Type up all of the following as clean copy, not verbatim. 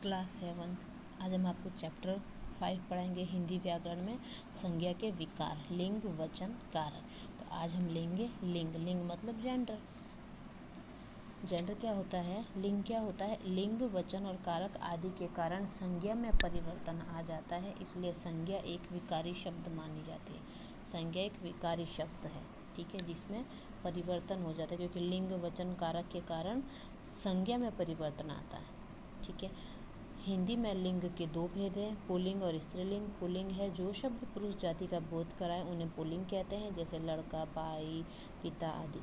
Class 7। आज हम आपको चैप्टर 5 पढ़ाएंगे हिंदी व्याकरण में संज्ञा के विकार, लिंग, वचन, कारक। तो आज हम लेंगे लिंग। लिंग मतलब जेंडर। जेंडर क्या होता है, लिंग क्या होता है। लिंग, वचन और कारक आदि के कारण संज्ञा में परिवर्तन आ जाता है, इसलिए संज्ञा एक विकारी शब्द मानी जाती है। संज्ञा एक विकारी शब्द है, ठीक है, जिसमें परिवर्तन हो जाता है, क्योंकि लिंग, वचन, कारक के कारण संज्ञा में परिवर्तन आता है, ठीक है। हिंदी में लिंग के दो भेद हैं, पुल्लिंग और स्त्रीलिंग। पुल्लिंग है जो शब्द पुरुष जाति का बोध कराए उन्हें पुल्लिंग कहते हैं, जैसे लड़का, भाई, पिता आदि।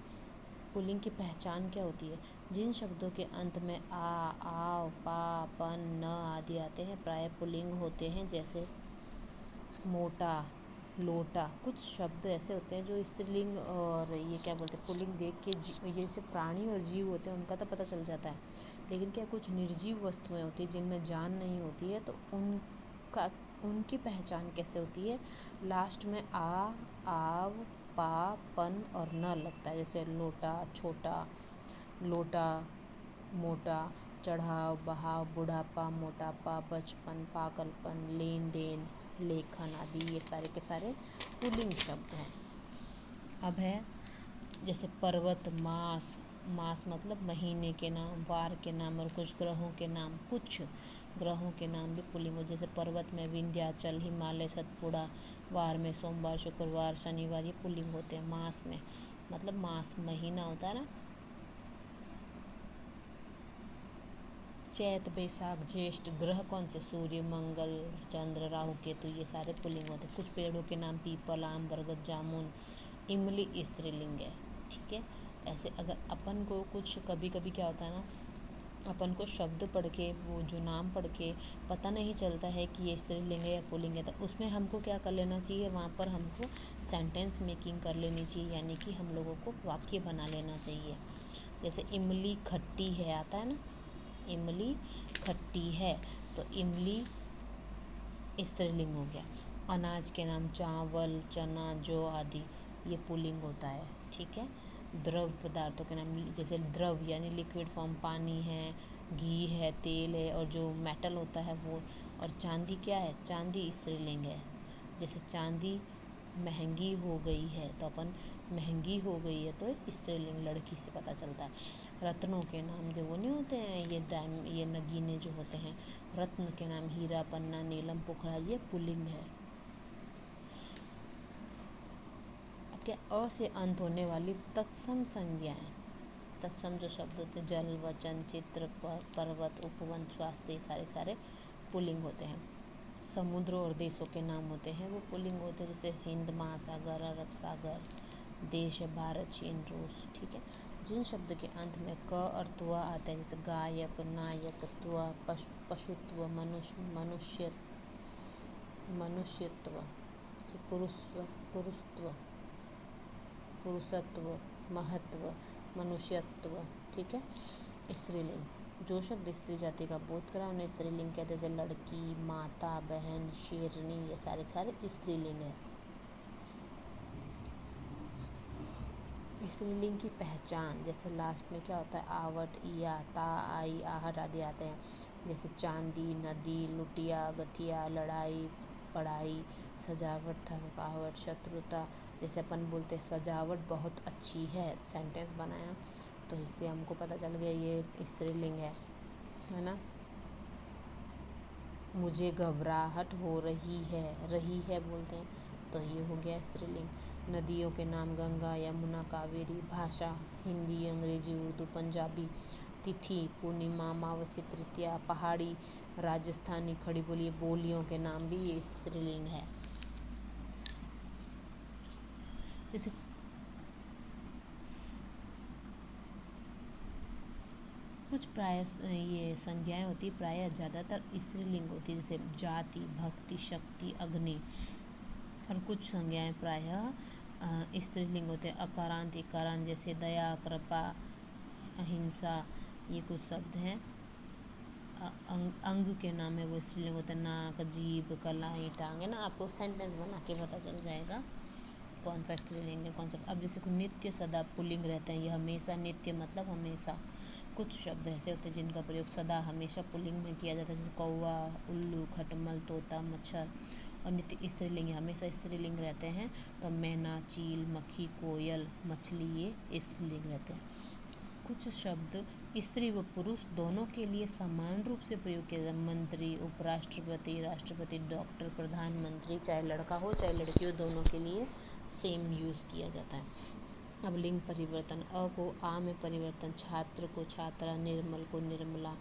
पुल्लिंग की पहचान क्या होती है। जिन शब्दों के अंत में आ, आव, पा, पन, न आदि आते हैं प्रायः पुल्लिंग होते हैं, जैसे मोटा, लोटा। कुछ शब्द ऐसे होते हैं जो स्त्रीलिंग और ये क्या बोलते हैं पुल्लिंग देख के ये जैसे प्राणी और जीव होते हैं उनका तो पता चल जाता है, लेकिन क्या कुछ निर्जीव वस्तुएं होती हैं जिनमें जान नहीं होती है, तो उनकी पहचान कैसे होती है। लास्ट में आ, आव, पा, पन और न लगता है, जैसे लोटा, छोटा, लोटा, मोटा, चढ़ाव, बहाव, बुढ़ापा, मोटापा, बचपन, पागलपन, लेन देन, लेखन आदि ये सारे के सारे पुल्लिंग शब्द हैं। अब है जैसे पर्वत, मास। मास मतलब महीने के नाम, वार के नाम और कुछ ग्रहों के नाम। कुछ ग्रहों के नाम भी पुल्लिंग हो, जैसे पर्वत में विंध्याचल, हिमालय, सतपुड़ा। वार में सोमवार, शुक्रवार, शनिवार, ये पुल्लिंग होते हैं। मास में मतलब मास महीना होता है ना, चैत, बैसाख, ज्येष्ठ। ग्रह कौन से, सूर्य, मंगल, चंद्र, राहु, केतु, ये सारे पुल्लिंग होते हैं। कुछ पेड़ों के नाम पीपल, आम, बरगद, जामुन। इमली स्त्रीलिंग है, ठीक है। ऐसे अगर अपन को कुछ कभी कभी क्या होता है ना, अपन को शब्द पढ़ के, वो जो नाम पढ़ के पता नहीं चलता है कि ये स्त्रीलिंग है या पुल्लिंग है, तो उसमें हमको क्या कर लेना चाहिए, वहाँ पर हमको सेंटेंस मेकिंग कर लेनी चाहिए, यानी कि हम लोगों को वाक्य बना लेना चाहिए। जैसे इमली खट्टी है आता है ना, इमली खट्टी है, तो इमली स्त्रीलिंग हो गया। अनाज के नाम चावल, चना, जौ आदि, ये पुल्लिंग होता है, ठीक है। द्रव पदार्थों के नाम, जैसे द्रव यानी लिक्विड फॉर्म, पानी है, घी है, तेल है, और जो मेटल होता है वो। और चांदी क्या है, चांदी स्त्रीलिंग है। जैसे चांदी महंगी हो गई है, तो अपन महंगी हो गई है तो स्त्रीलिंग लड़की से पता चलता है। रत्नों के नाम जो वो नहीं होते हैं, ये नगीने जो होते हैं, रत्न के नाम हीरा, पन्ना, नीलम, पोखराज, ये पुल्लिंग है। अब क्या, अ से अंत होने वाली तत्सम संज्ञाएं। तत्सम जो शब्द होते हैं, जल, वचन, चित्र, पर्वत, उपवन, स्वास्थ्य, ये सारे सारे पुल्लिंग होते हैं। समुद्र और देशों के नाम होते हैं वो पुल्लिंग होते हैं, जैसे हिंद महासागर, अरब सागर। देश है भारत, चीन, रूस, ठीक है। जिन शब्द के अंत में क और त्व आते हैं, जैसे गायक, नायक, त्व, पशुत्व, मनुष्यत्व, पुरुषत्व, पुरुषत्व, महत्व, मनुष्यत्व, ठीक है। स्त्रीलिंग, जो शब्द स्त्री जाति का बोध करा उन्हें स्त्रीलिंग कहते हैं, जैसे लड़की, माता, बहन, शेरनी, ये सारे सारे स्त्रीलिंग है। स्त्रीलिंग की पहचान, जैसे लास्ट में क्या होता है, आवट, इया, ता, आई, आहट आदि आते हैं, जैसे चांदी, नदी, लुटिया, गठिया, लड़ाई, पढ़ाई, सजावट, थकावट, शत्रुता। जैसे अपन बोलते हैं सजावट बहुत अच्छी है, सेंटेंस बनाया तो इससे हमको पता चल गया ये स्त्रीलिंग है ना। मुझे घबराहट हो रही है बोलते हैं, तो ये हो गया स्त्रीलिंग। नदियों के नाम गंगा, यमुना, कावेरी। भाषा हिंदी, अंग्रेजी, उर्दू, पंजाबी। तिथि पूर्णिमा, अमावस्या, तृतीया। पहाड़ी, राजस्थानी, खड़ी बोली। बोलियों के नाम भी ये स्त्रीलिंग है। जैसे कुछ प्राय ये संज्ञाएं होती, प्रायः ज़्यादातर स्त्रीलिंग होती है, जैसे जाति, भक्ति, शक्ति, अग्नि। और कुछ संज्ञाएं प्रायः स्त्रीलिंग होते हैं, अकारांत, इकारांत, जैसे दया, कृपा, अहिंसा, ये कुछ शब्द हैं। अंग के नाम है वो स्त्रीलिंग होते हैं, नाक, जीभ, कलाई, टांग, है ना। आपको सेंटेंस बना के पता चल जाएगा, कौन सा स्त्रीलिंग है कौन सा। अब जैसे नित्य सदा पुल्लिंग रहते हैं, ये हमेशा, नित्य मतलब हमेशा। कुछ शब्द ऐसे होते हैं जिनका प्रयोग सदा हमेशा पुल्लिंग में किया जाता है, जैसे कौवा, उल्लू, खटमल, तोता, मच्छर। और नित्य स्त्रीलिंग, हमेशा स्त्रीलिंग रहते हैं, तो मैना, चील, मक्खी, कोयल, मछली, ये स्त्रीलिंग रहते हैं। कुछ शब्द स्त्री व पुरुष दोनों के लिए समान रूप से प्रयोग किया जाता है, मंत्री, उपराष्ट्रपति, राष्ट्रपति, डॉक्टर, प्रधानमंत्री, चाहे लड़का हो चाहे लड़की हो, दोनों के लिए सेम यूज़ किया जाता है। अब लिंग परिवर्तन, अ को आ में परिवर्तन, छात्र को छात्रा, निर्मल को निर्मला।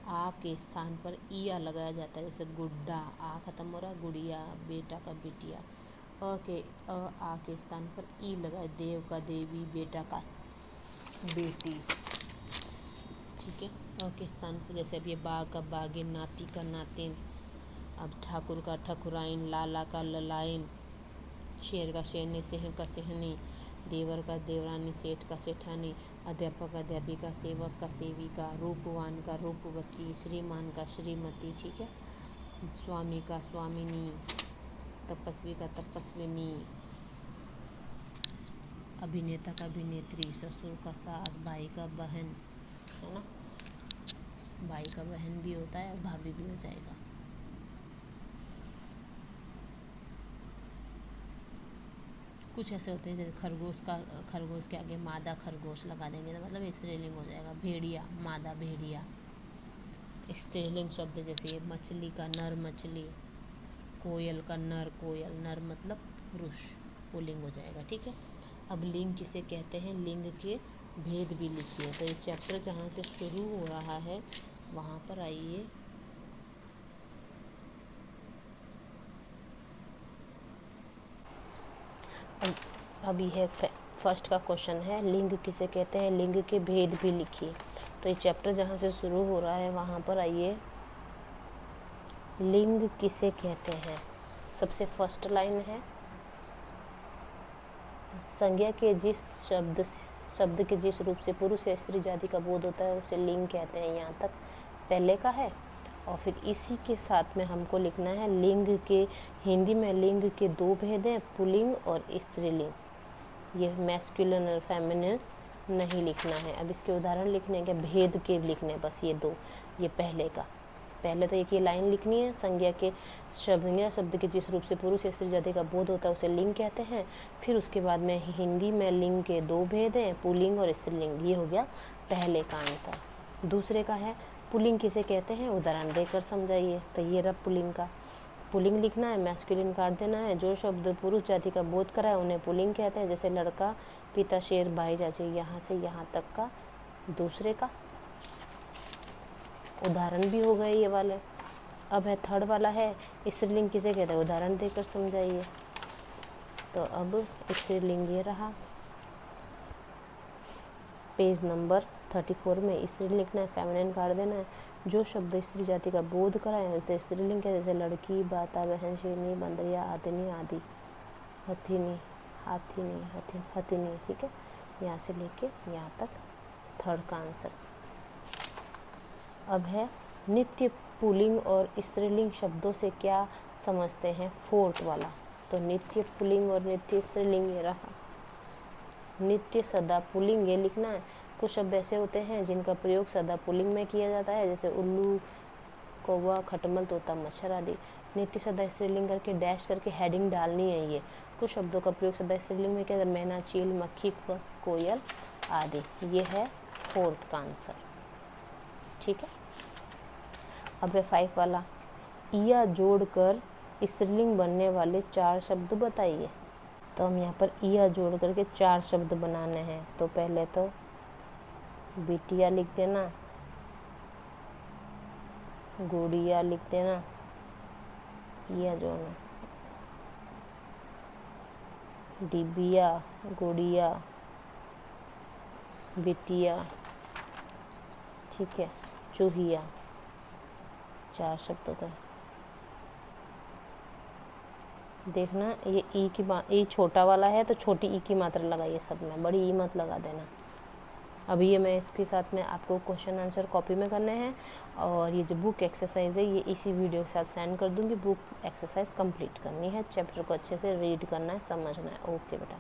आ के स्थान पर इया लगाया जाता है, जैसे गुड्डा, आ खत्म हो रहा, गुड़िया, बेटा का बेटिया। आ के स्थान पर ई लगाए, देव का देवी, बेटा का बेटी। ठीक है, अ के स्थान पर जैसे अब ये बाघ का बागिन, नाती का नातिन। अब ठाकुर का ठकुराइन, लाला का ललाइन, शेर का शेरनी, सिंह का सिंहनी, देवर का देवरानी, सेठ का सेठानी, अध्यापक का अध्यापिका, सेवक का सेविका, रूपवान का रूपवती, श्रीमान का श्रीमती। ठीक है, स्वामी का स्वामिनी, तपस्वी का तपस्विनी, अभिनेता का अभिनेत्री, ससुर का सास, भाई का बहन, है ना, भाई का बहन भी होता है और भाभी भी हो जाएगा। कुछ ऐसे होते हैं जैसे खरगोश के आगे मादा खरगोश लगा देंगे तो मतलब स्त्रीलिंग हो जाएगा। भेड़िया, मादा भेड़िया। स्त्रीलिंग शब्द जैसे मछली का नर मछली, कोयल का नर कोयल, नर मतलब पुरुष, पुल्लिंग हो जाएगा। ठीक है, अब लिंग किसे कहते हैं, लिंग के भेद भी लिखिए। तो ये चैप्टर जहाँ से शुरू हो रहा है वहाँ पर आइए। अभी है फर्स्ट का क्वेश्चन है, लिंग किसे कहते हैं, लिंग के भेद भी लिखिए। तो ये चैप्टर जहाँ से शुरू हो रहा है वहाँ पर आइए। लिंग किसे कहते हैं, सबसे फर्स्ट लाइन है, संज्ञा के जिस शब्द के जिस रूप से पुरुष या स्त्री जाति का बोध होता है उसे लिंग कहते हैं। यहाँ तक पहले का है। और फिर इसी के साथ में हमको लिखना है लिंग के, हिंदी में लिंग के दो भेद हैं, पुल्लिंग और स्त्रीलिंग। ये मैस्कुलिन और फेमिनिन नहीं लिखना है। अब इसके उदाहरण लिखने के, भेद के लिखने, बस ये दो। ये पहले का, पहले तो एक ये लाइन लिखनी है, संज्ञा के शब्द के जिस रूप से पुरुष या स्त्री जाति का बोध होता है उसे लिंग कहते हैं। फिर उसके बाद में हिंदी में लिंग के दो भेद हैं, पुल्लिंग और स्त्रीलिंग। ये हो गया पहले का आंसर। दूसरे का है, पुल्लिंग किसे कहते हैं, उदाहरण देकर समझाइए। तो ये रहा पुल्लिंग का, पुल्लिंग लिखना है, मैस्कुलिन काट देना है। जो शब्द पुरुष जाति का बोध कराए उन्हें पुल्लिंग कहते हैं, जैसे लड़का, पिता, शेर, भाई, चाची, यहाँ से यहाँ तक का। दूसरे का उदाहरण भी हो गए ये वाले। अब है थर्ड वाला है, स्त्रीलिंग किसे कहते हैं, उदाहरण देकर समझाइए। तो अब स्त्रीलिंग ये रहा, पेज नंबर 34 में स्त्रीलिंग लिखना है, फेमिनिन काट देना है। जो शब्द स्त्री जाति का बोध कराए उसे स्त्रीलिंग कहते हैं, जैसे लड़की, बाता, बहन, शेरनी, बंदरिया, आदमी आदि, हथिनी, हाथिनी, हथिनी। ठीक है, यहाँ से लेके यहाँ तक थर्ड का आंसर। अब है नित्य पुल्लिंग और स्त्रीलिंग शब्दों से क्या समझते हैं, फोर्थ वाला। तो नित्य पुल्लिंग और नित्य स्त्रीलिंग ये रहा। नित्य सदा पुल्लिंग ये लिखना है। कुछ शब्द ऐसे होते हैं जिनका प्रयोग सदा पुल्लिंग में किया जाता है, जैसे उल्लू, कौवा, खटमल, तोता, मच्छर आदि। नित्य सदा स्त्रीलिंग करके डैश करके हेडिंग डालनी है। ये कुछ शब्दों का प्रयोग सदा स्त्रीलिंग में किया जाता है, मैना, चील, मक्खी, कोयल आदि। ये है फोर्थ का आंसर। ठीक है, अब है 5 वाला, इया जोड़कर स्त्रीलिंग बनने वाले 4 शब्द बताइए। तो हम यहाँ पर इया जोड़ करके 4 शब्द बनाने हैं। तो पहले तो बिटिया लिख देना, गुड़िया लिख देना, इया जोड़ना, डिबिया, गुड़िया, बिटिया। ठीक है, चूहिया। 4 शब्दों का देखना। ये ई छोटा वाला है तो छोटी ई की मात्रा लगाइए सब में, बड़ी ई मत लगा देना। अभी ये मैं इसके साथ में आपको क्वेश्चन आंसर कॉपी में करने हैं, और ये जो बुक एक्सरसाइज है ये इसी वीडियो के साथ सेंड कर दूंगी। बुक एक्सरसाइज कंप्लीट करनी है, चैप्टर को अच्छे से रीड करना है, समझना है। ओके बेटा।